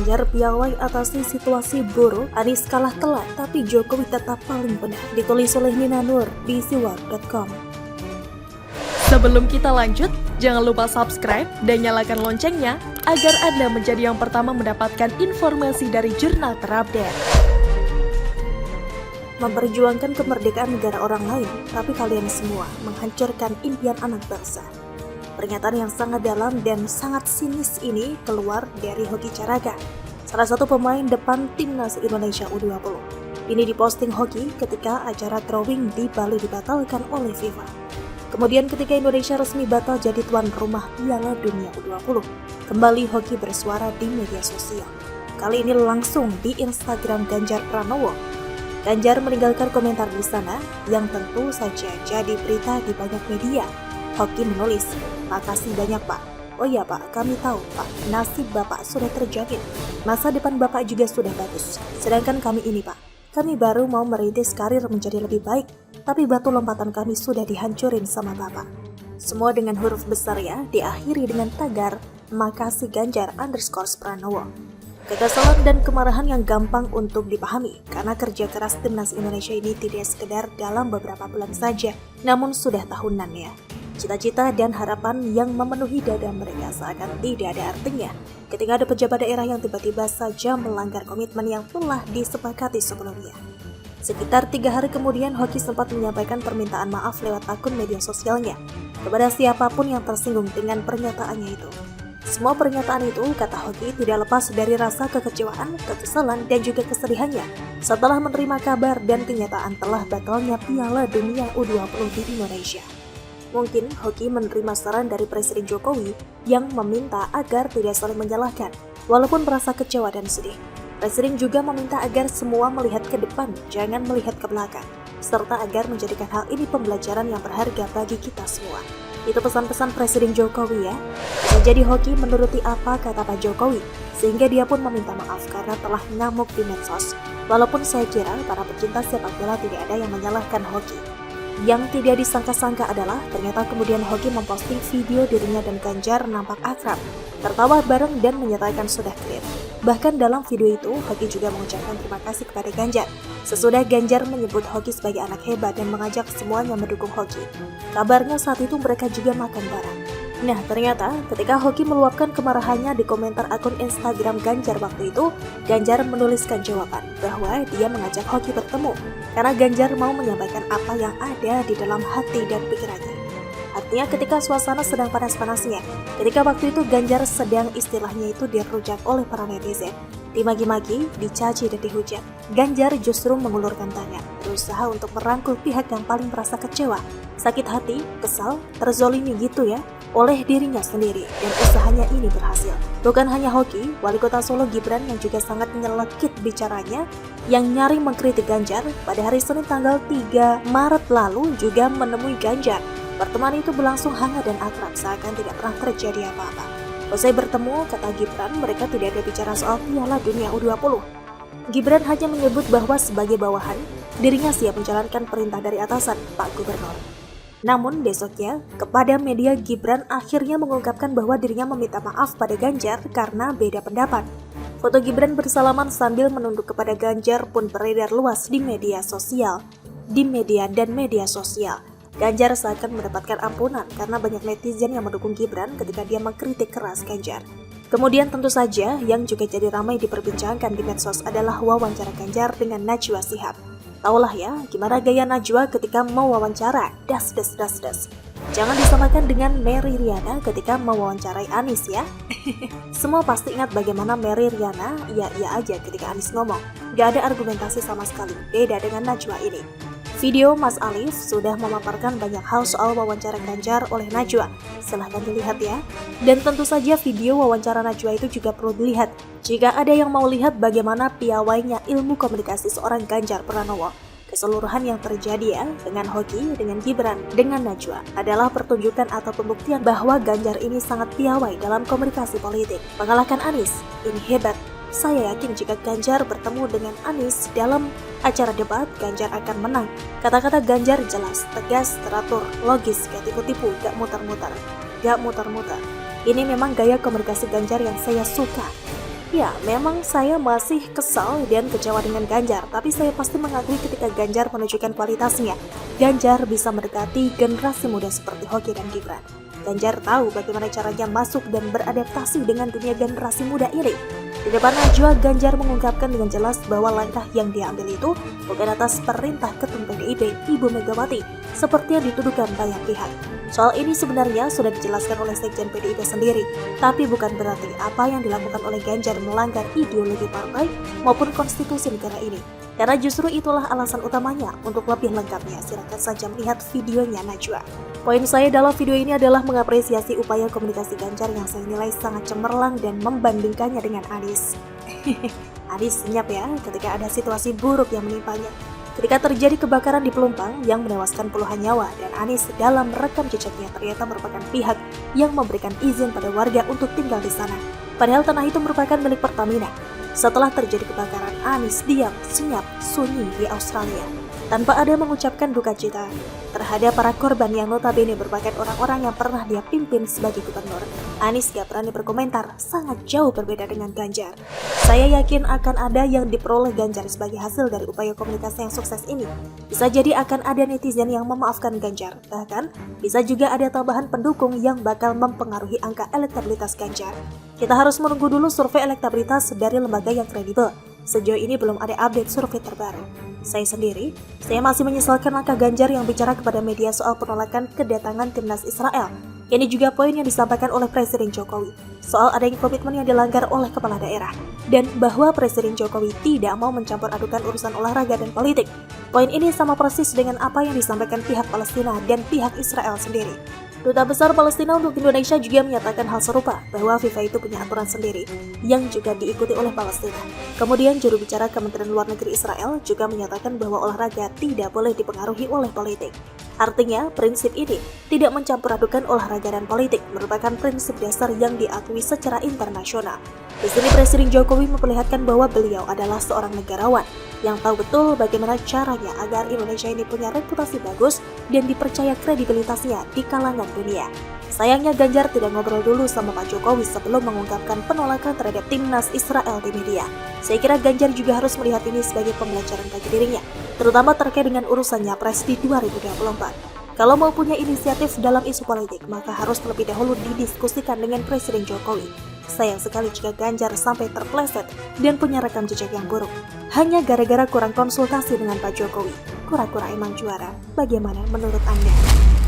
Ganjar piawai atasi situasi buruk, Anies kalah telak tapi Jokowi tetap paling benar. Ditulis oleh Nina Nur di siwar.com. Sebelum kita lanjut, jangan lupa subscribe dan nyalakan loncengnya agar Anda menjadi yang pertama mendapatkan informasi dari jurnal terupdate. Memperjuangkan kemerdekaan negara orang lain, tapi kalian semua menghancurkan impian anak bangsa. Pernyataan yang sangat dalam dan sangat sinis ini keluar dari Hoki Caraka, salah satu pemain depan timnas Indonesia U20. Ini diposting Hoki ketika acara drawing di Bali dibatalkan oleh FIFA. Kemudian ketika Indonesia resmi batal jadi tuan rumah Piala Dunia U20, kembali Hoki bersuara di media sosial. Kali ini langsung di Instagram Ganjar Pranowo. Ganjar meninggalkan komentar di sana yang tentu saja jadi berita di banyak media. Hoki menulis, "Makasih banyak Pak. Oh iya Pak, kami tahu Pak, nasib Bapak sudah terjamin. Masa depan Bapak juga sudah bagus. Sedangkan kami ini Pak, kami baru mau merintis karir menjadi lebih baik, tapi batu lompatan kami sudah dihancurin sama Bapak." Semua dengan huruf besar ya, diakhiri dengan tagar, "Makasih Ganjar _Pranowo." Kekesalan dan kemarahan yang gampang untuk dipahami, karena kerja keras timnas Indonesia ini tidak sekedar dalam beberapa bulan saja, namun sudah tahunan ya. Cita-cita dan harapan yang memenuhi dada mereka seakan tidak ada artinya ketika ada pejabat daerah yang tiba-tiba saja melanggar komitmen yang telah disepakati sebelumnya. Sekitar 3 hari kemudian, Hoki sempat menyampaikan permintaan maaf lewat akun media sosialnya kepada siapapun yang tersinggung dengan pernyataannya itu. Semua pernyataan itu, kata Hoki, tidak lepas dari rasa kekecewaan, kekesalan, dan juga kesedihannya setelah menerima kabar dan kenyataan telah batalnya Piala Dunia U20 di Indonesia. Mungkin Hoki menerima saran dari Presiden Jokowi yang meminta agar tidak saling menyalahkan, walaupun merasa kecewa dan sedih. Presiden juga meminta agar semua melihat ke depan, jangan melihat ke belakang, serta agar menjadikan hal ini pembelajaran yang berharga bagi kita semua. Itu pesan-pesan Presiden Jokowi ya. Bisa jadi Hoki menuruti apa kata Pak Jokowi, sehingga dia pun meminta maaf karena telah ngamuk di medsos. Walaupun saya kira para pecinta sepak bola tidak ada yang menyalahkan Hoki. Yang tidak disangka-sangka adalah ternyata kemudian Hoki memposting video dirinya dan Ganjar nampak akrab, tertawa bareng dan menyatakan sudah clear. Bahkan dalam video itu, Hoki juga mengucapkan terima kasih kepada Ganjar. Sesudah Ganjar menyebut Hoki sebagai anak hebat dan mengajak semuanya mendukung Hoki. Kabarnya saat itu mereka juga makan bareng. Nah, ternyata ketika Hoki meluapkan kemarahannya di komentar akun Instagram Ganjar waktu itu, Ganjar menuliskan jawaban bahwa dia mengajak Hoki bertemu karena Ganjar mau menyampaikan apa yang ada di dalam hati dan pikirannya. Artinya ketika suasana sedang panas-panasnya, ketika waktu itu Ganjar sedang istilahnya itu dirujak oleh para netizen, dimaki-maki, dicaci dan dihujat, Ganjar justru mengulurkan tangan, berusaha untuk merangkul pihak yang paling merasa kecewa, sakit hati, kesal, terzolimi gitu ya, oleh dirinya sendiri, dan usahanya ini berhasil. Bukan hanya Hoki, Wali Kota Solo Gibran yang juga sangat nyelekit bicaranya, yang nyaring mengkritik Ganjar pada hari Senin tanggal 3 Maret lalu juga menemui Ganjar. Pertemuan itu berlangsung hangat dan akrab, seakan tidak pernah terjadi apa-apa. Usai bertemu, kata Gibran, mereka tidak ada bicara soal Piala Dunia U20. Gibran hanya menyebut bahwa sebagai bawahan, dirinya siap menjalankan perintah dari atasan, Pak Gubernur. Namun besoknya, kepada media Gibran akhirnya mengungkapkan bahwa dirinya meminta maaf pada Ganjar karena beda pendapat. Foto Gibran bersalaman sambil menunduk kepada Ganjar pun beredar luas di media sosial. Ganjar seakan mendapatkan ampunan karena banyak netizen yang mendukung Gibran ketika dia mengkritik keras Ganjar. Kemudian tentu saja yang juga jadi ramai diperbincangkan di medsos adalah wawancara Ganjar dengan Najwa Shihab. Taulah ya, gimana gaya Najwa ketika mau wawancara, das. Jangan disamakan dengan Mary Riana ketika mewawancarai Anies ya. Semua pasti ingat bagaimana Mary Riana iya aja ketika Anies ngomong. Gak ada argumentasi sama sekali, beda dengan Najwa ini. Video Mas Alif sudah memaparkan banyak hal soal wawancara Ganjar oleh Najwa. Silahkan dilihat ya. Dan tentu saja video wawancara Najwa itu juga perlu dilihat jika ada yang mau lihat bagaimana piawainya ilmu komunikasi seorang Ganjar Pranowo. Keseluruhan yang terjadi ya dengan Hoki, dengan Gibran, dengan Najwa adalah pertunjukan atau pembuktian bahwa Ganjar ini sangat piawai dalam komunikasi politik. Mengalahkan Anies, ini hebat. Saya yakin jika Ganjar bertemu dengan Anies dalam acara debat, Ganjar akan menang. Kata-kata Ganjar jelas, tegas, teratur, logis, gak tipu-tipu, gak muter-muter. Ini memang gaya komunikasi Ganjar yang saya suka. Ya, memang saya masih kesal dan kecewa dengan Ganjar, tapi saya pasti mengakui ketika Ganjar menunjukkan kualitasnya. Ganjar bisa mendekati generasi muda seperti Hoki dan Gibran. Ganjar tahu bagaimana caranya masuk dan beradaptasi dengan dunia generasi muda ini. Di depan Najwa, Ganjar mengungkapkan dengan jelas bahwa langkah yang dia ambil itu bukan atas perintah Ketum PDIP, Ibu Megawati, seperti yang dituduhkan banyak pihak. Soal ini sebenarnya sudah dijelaskan oleh Sekjen PDIP sendiri, tapi bukan berarti apa yang dilakukan oleh Ganjar melanggar ideologi partai maupun konstitusi negara ini. Karena justru itulah alasan utamanya. Untuk lebih lengkapnya, silakan saja melihat videonya Najwa. Poin saya dalam video ini adalah mengapresiasi upaya komunikasi Ganjar yang saya nilai sangat cemerlang dan membandingkannya dengan Anies. Anies senyap ya ketika ada situasi buruk yang menimpanya. Ketika terjadi kebakaran di Pelumpang yang menewaskan puluhan nyawa, dan Anies dalam rekam jejaknya ternyata merupakan pihak yang memberikan izin pada warga untuk tinggal di sana. Padahal tanah itu merupakan milik Pertamina. Setelah terjadi kebakaran, Anies diam, senyap, sunyi di Australia, tanpa ada mengucapkan duka cita terhadap para korban yang notabene merupakan orang-orang yang pernah dia pimpin sebagai gubernur. Anies gak berani berkomentar, sangat jauh berbeda dengan Ganjar. Saya yakin akan ada yang diperoleh Ganjar sebagai hasil dari upaya komunikasi yang sukses ini. Bisa jadi akan ada netizen yang memaafkan Ganjar, bahkan bisa juga ada tambahan pendukung yang bakal mempengaruhi angka elektabilitas Ganjar. Kita harus menunggu dulu survei elektabilitas dari lembaga yang kredibel. Sejauh ini belum ada update survei terbaru. Saya masih menyesalkan langkah Ganjar yang bicara kepada media soal penolakan kedatangan timnas Israel. Ini juga poin yang disampaikan oleh Presiden Jokowi soal adanya komitmen yang dilanggar oleh kepala daerah, dan bahwa Presiden Jokowi tidak mau mencampur adukan urusan olahraga dan politik. Poin ini sama persis dengan apa yang disampaikan pihak Palestina dan pihak Israel sendiri. Duta Besar Palestina untuk Indonesia juga menyatakan hal serupa, bahwa FIFA itu punya aturan sendiri yang juga diikuti oleh Palestina. Kemudian juru bicara Kementerian Luar Negeri Israel juga menyatakan bahwa olahraga tidak boleh dipengaruhi oleh politik. Artinya, prinsip ini tidak mencampur adukan olahraga dan politik merupakan prinsip dasar yang diakui secara internasional. Di sini Presiden Jokowi memperlihatkan bahwa beliau adalah seorang negarawan yang tahu betul bagaimana caranya agar Indonesia ini punya reputasi bagus dan dipercaya kredibilitasnya di kalangan dunia. Sayangnya Ganjar tidak ngobrol dulu sama Pak Jokowi sebelum mengungkapkan penolakan terhadap timnas Israel di media. Saya kira Ganjar juga harus melihat ini sebagai pembelajaran bagi dirinya, terutama terkait dengan urusan Nyapres di 2024. Kalau mau punya inisiatif dalam isu politik, maka harus terlebih dahulu didiskusikan dengan Presiden Jokowi. Sayang sekali jika Ganjar sampai terpleset dan punya rekam jejak yang buruk hanya gara-gara kurang konsultasi dengan Pak Jokowi. Kura-kura emang juara. Bagaimana menurut Anda?